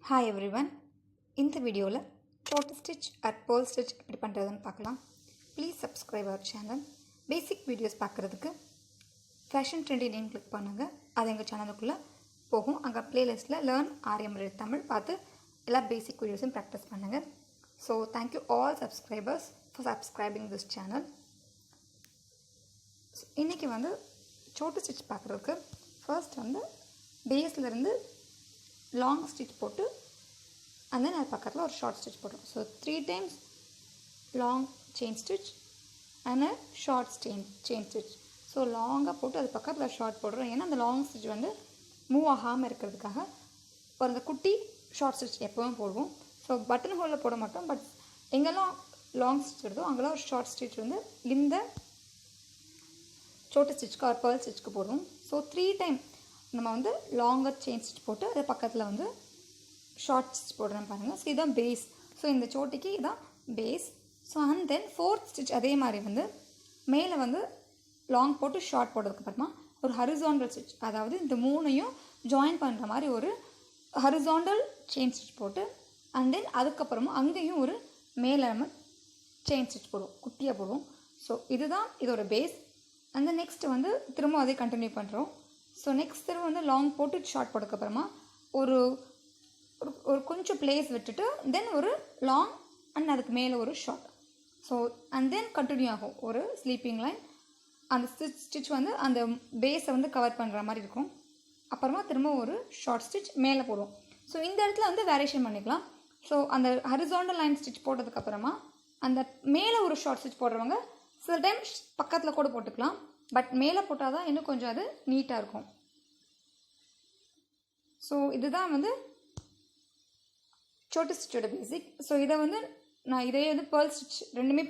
Hi everyone. இந்த வீடியோவில் short stitch at pearl stitch எப்படி பண்ணுறதுன்னு பார்க்கலாம். Please subscribe our channel. Basic videos பார்க்குறதுக்கு Fashion Trendy name click பண்ணுங்கள். அது எங்கள் சேனலுக்குள்ளே போகும். அங்கே பிளேலிஸ்ட்டில் Learn ஆரியம் தமிழ் பார்த்து எல்லா பேசிக் வீடியோஸும் ப்ராக்டிஸ் பண்ணுங்கள். So thank you all subscribers for subscribing this channel. இன்றைக்கி வந்து short stitch பார்க்குறதுக்கு ஃபர்ஸ்ட் வந்து பேஸ்லேருந்து long stitch போட்டு and then அது பக்கத்தில் ஒரு short stitch போடுறோம். So 3 times long chain stitch and a short chain stitch. So லாங்காக போட்டு அது பக்கத்தில் ஷார்ட் போடுறோம். ஏன்னா அந்த லாங் ஸ்டிச் வந்து மூவ் ஆகாமல் இருக்கிறதுக்காக ஒரு அந்த குட்டி ஷார்ட் ஸ்டிச் எப்போவும் போடுவோம். ஸோ பட்டன் ஹோலில் போட மாட்டோம். பட் எங்கெல்லாம் லாங் ஸ்டிச் வருதோ அங்கெல்லாம் ஒரு ஷார்ட் ஸ்டிச் வந்து இந்த சோட்டு ஸ்டிச்சுக்கு ஒரு பேர்ல் ஸ்டிச்சுக்கு போடுவோம். ஸோ 3 டைம் நம்ம வந்து லாங்கர் செயின் ஸ்டிச் போட்டு அது பக்கத்தில் வந்து ஷார்ட் ஸ்டிச் போடுறேன் பாருங்கள். ஸோ இதுதான் பேஸ். ஸோ இந்த சோட்டிக்கு இதுதான் base. So and then fourth stitch அதே மாதிரி வந்து மேலே வந்து லாங் போட்டு ஷார்ட் போடுறதுக்கப்புறமா ஒரு ஹரிசாண்டல் ஸ்டிச், அதாவது இந்த மூணையும் ஜாயின் பண்ணுற மாதிரி ஒரு ஹரிசாண்டல் செயின் ஸ்டிச் போட்டு அண்ட் தென் அதுக்கப்புறமா அங்கேயும் ஒரு மேலே நம்ம செயின் ஸ்டிச் போடுவோம், குட்டியாக போடுவோம். ஸோ இதுதான் இதோட பேஸ். அந்த நெக்ஸ்ட் வந்து திரும்ப அதே கண்டினியூ பண்ணுறோம். ஸோ நெக்ஸ்ட் திரும்ப வந்து லாங் போட்டு ஷார்ட் போட்டதுக்கப்புறமா ஒரு ஒரு கொஞ்சம் பிளேஸ் விட்டுட்டு தென் ஒரு லாங் அண்ட் அதுக்கு மேலே ஒரு short. So and then continue ஆகும் ஒரு ஸ்லீப்பிங் லைன். அந்த ஸ்டிச் வந்து அந்த பேஸை வந்து கவர் பண்ணுற மாதிரி இருக்கும். அப்புறமா திரும்ப ஒரு ஷார்ட் ஸ்டிச் மேலே போடுவோம். ஸோ இந்த இடத்துல வந்து வேரியேஷன் பண்ணிக்கலாம். ஸோ அந்த ஹரிசாண்டல் லைன் ஸ்டிச் போட்டதுக்கப்புறமா அந்த மேலே ஒரு ஷார்ட் ஸ்டிச் போடுறவங்க சில டைம் பக்கத்தில் கூட போட்டுக்கலாம். பட் மேலே போட்டால் தான் இன்னும் கொஞ்சம் அது நீட்டாக இருக்கும். ஸோ இதுதான் வந்து சோட்டு ஸ்டிச்சோட பேசிக். ஸோ இதை வந்து நான் இதே வந்து பேர்ல் ஸ்டிச் ரெண்டுமே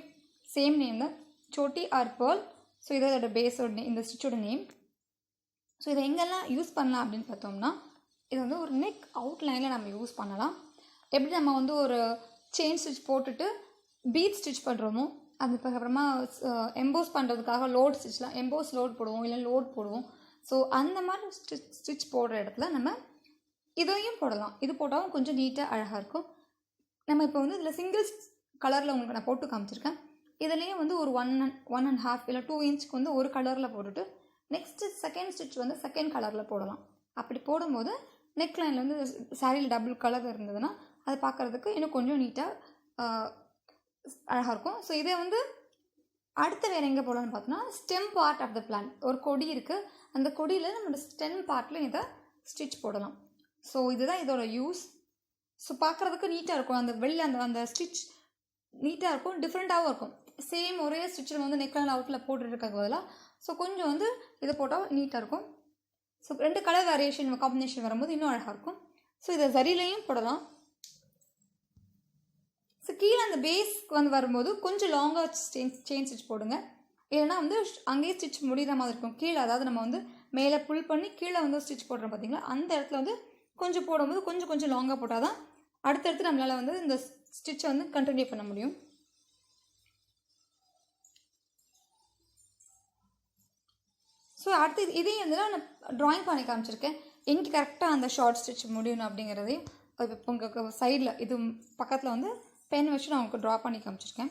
சேம் நேம் தான், சோட்டி ஆர் பேர்ல். ஸோ இதோட பேஸோட நேம், இந்த ஸ்டிச்சோட நேம். ஸோ இதை எங்கெல்லாம் யூஸ் பண்ணலாம் அப்படின்னு பார்த்தோம்னா இது வந்து ஒரு நெக் அவுட்லைனில் நம்ம யூஸ் பண்ணலாம். எப்படி நம்ம வந்து ஒரு செயின் ஸ்டிச் போட்டுட்டு பீட் ஸ்டிச் பண்ணுறோமோ அதுக்கப்புறமா எம்போஸ் பண்ணுறதுக்காக லோட் ஸ்டிச்லாம் எம்போஸ் லோட் போடுவோம், இல்லை லோட் போடுவோம். ஸோ அந்த மாதிரி ஸ்டிச் போடுற இடத்துல நம்ம இதையும் போடலாம். இது போட்டாலும் கொஞ்சம் நீட்டாக அழகாக இருக்கும். நம்ம இப்போ வந்து இதில் சிங்கிள்ஸ் கலரில் உங்களுக்கு நான் போட்டு காமிச்சிருக்கேன். இதுலேயே வந்து ஒரு 1.5 இல்லை 2 இன்ச்சுக்கு வந்து ஒரு கலரில் போட்டுட்டு நெக்ஸ்ட்டு செகண்ட் ஸ்டிச் வந்து செகண்ட் கலரில் போடலாம். அப்படி போடும்போது நெக் லைனில் வந்து சாரியில் டபுள் கலர் இருந்ததுன்னா அதை பார்க்குறதுக்கு இன்னும் கொஞ்சம் நீட்டாக அழகாக இருக்கும். ஸோ இதை வந்து அடுத்து வேறு எங்கே போடலான்னு பார்த்தோன்னா stem part of the plant ஒரு கொடி இருக்குது. அந்த கொடியில் நம்ம ஸ்டெம் பார்ட்டில் இதை ஸ்டிச் போடலாம். ஸோ இதுதான் இதோட யூஸ். ஸோ பார்க்குறதுக்கு நீட்டாக இருக்கும். அந்த வெளில அந்த ஸ்டிச் நீட்டாக இருக்கும், டிஃப்ரெண்ட்டாகவும் இருக்கும். சேம் ஒரே ஸ்டிச்சில் வந்து நெக்லைன் அவுட்டில் போட்டுருக்காங்க பதிலாக. ஸோ கொஞ்சம் வந்து இதை போட்டால் நீட்டாக இருக்கும். ஸோ 2 கலர் வேரியேஷன் காம்பினேஷன் வரும்போது இன்னும் அழகாக இருக்கும். ஸோ இதை சரிலையும் போடலாம். ஸோ கீழே அந்த பேஸ்க்கு வந்து வரும்போது கொஞ்சம் லாங்காக செயின் ஸ்டிச் போடுங்க. இல்லைன்னா வந்து அங்கேயே ஸ்டிச் முடிகிற மாதிரி இருக்கும். கீழே அதாவது நம்ம வந்து மேலே புல் பண்ணி கீழே வந்து ஸ்டிச் போடுறோம் பார்த்தீங்களா, அந்த இடத்துல வந்து கொஞ்சம் போடும்போது கொஞ்சம் லாங்காக போட்டால் தான் அடுத்தடுத்து நம்மளால் வந்து இந்த ஸ்டிச்சை வந்து கண்டினியூ பண்ண முடியும். ஸோ அடுத்து இதையும் வந்து நான் ட்ராயிங் பண்ணி காமிச்சிருக்கேன். எங்கே கரெக்டாக அந்த ஷார்ட் ஸ்டிச் முடியணும் அப்படிங்கிறதையும் இப்போ உங்களுக்கு சைடில் இது பக்கத்தில் வந்து பென் வச்சு நான் உங்களுக்கு ட்ரா பண்ணி காமிச்சிருக்கேன்.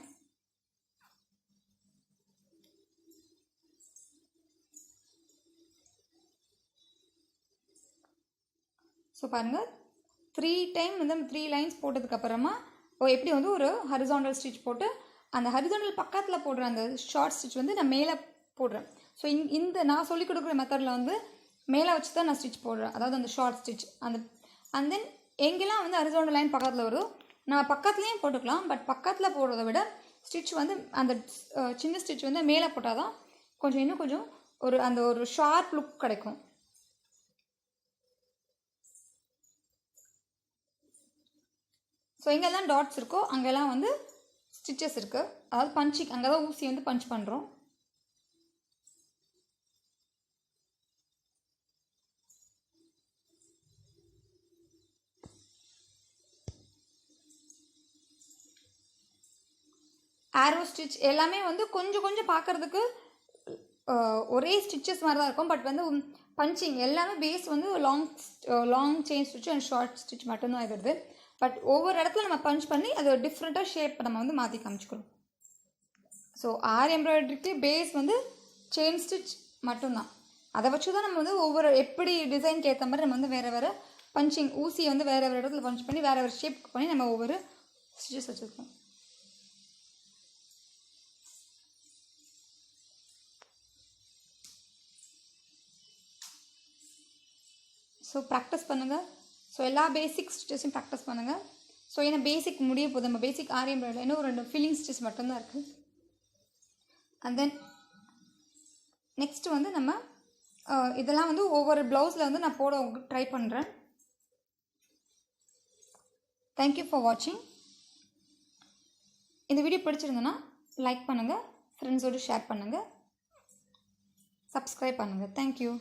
ஸோ பாருங்கள் 3 டைம் வந்து 3 லைன்ஸ் போட்டதுக்கப்புறமா எப்படி வந்து ஒரு ஹரிசாண்டல் ஸ்டிச் போட்டு அந்த ஹரிசாண்டல் பக்கத்தில் போடுற அந்த ஷார்ட் ஸ்டிச் வந்து நான் மேலே போடுறேன். ஸோ இந்த நான் சொல்லிக் கொடுக்குற மெத்தடில் வந்து மேலே வச்சு தான் நான் ஸ்டிச் போடுறேன், அதாவது அந்த ஷார்ட் ஸ்டிச் அண்ட் தென் எங்கெல்லாம் வந்து ஹரிசாண்டல் லைன் பக்கத்தில் வருதோ நம்ம பக்கத்துலேயும் போட்டுக்கலாம். பட் பக்கத்தில் போடுறத விட ஸ்டிச் வந்து அந்த சின்ன ஸ்டிச் வந்து மேலே போட்டால் தான் இன்னும் கொஞ்சம் அந்த ஒரு ஷார்ப் லுக் கிடைக்கும். ஸோ எங்கெல்லாம் டாட்ஸ் இருக்கோ அங்கெல்லாம் வந்து ஸ்டிச்சஸ் இருக்குது, அதாவது பஞ்சிங், அங்கே தான் ஊசி வந்து பஞ்ச் பண்ணுறோம். ஆரோ ஸ்டிச் எல்லாமே வந்து கொஞ்சம் பார்க்குறதுக்கு ஒரே ஸ்டிச்சஸ் மாதிரி தான் இருக்கும். பட் வந்து பஞ்சிங் எல்லாமே பேஸ் வந்து long chain stitch and short stitch மட்டும்தான் இருக்குது. பட் ஒவ்வொரு இடத்துல நம்ம பஞ்ச் பண்ணி அது டிஃப்ரெண்ட்டாக ஷேப் நம்ம வந்து மாற்றி காமிச்சிக்கிறோம். ஸோ ஆரி எம்ப்ராய்டரிக்கு பேஸ் வந்து செயின் ஸ்டிச் மட்டும்தான். அதை வச்சு தான் நம்ம வந்து ஒவ்வொரு எப்படி டிசைனுக்கு ஏற்ற மாதிரி நம்ம வந்து வேறு பஞ்சிங் ஊசியை வந்து வேறு இடத்துல பஞ்ச் பண்ணி வேறு ஷேப் பண்ணி நம்ம ஒவ்வொரு ஸ்டிச்சஸ் வச்சுருக்கோம். ஸோ ப்ராக்டிஸ் பண்ணுங்கள். ஸோ எல்லா பேசிக் ஸ்டிச்சஸையும் ப்ராக்டிஸ் பண்ணுங்கள். ஸோ ஏன்னா பேசிக் முடிய போகுது. நம்ம பேசிக் ஆரி எம்ப்ராய்டரி இன்னும் 2 ஃபில்லிங் ஸ்டிச் மட்டும்தான் இருக்குது. அண்ட் தென் நெக்ஸ்ட் வந்து நம்ம இதெல்லாம் வந்து ஒவ்வொரு ப்ளவுஸில் வந்து நான் போட ட்ரை பண்ணுறேன். தேங்க்யூ ஃபார் வாட்சிங். இந்த வீடியோ பிடிச்சிருந்ததுன்னா லைக் பண்ணுங்கள், ஃப்ரெண்ட்ஸோடு ஷேர் பண்ணுங்கள், சப்ஸ்கிரைப் பண்ணுங்கள். தேங்க்யூ.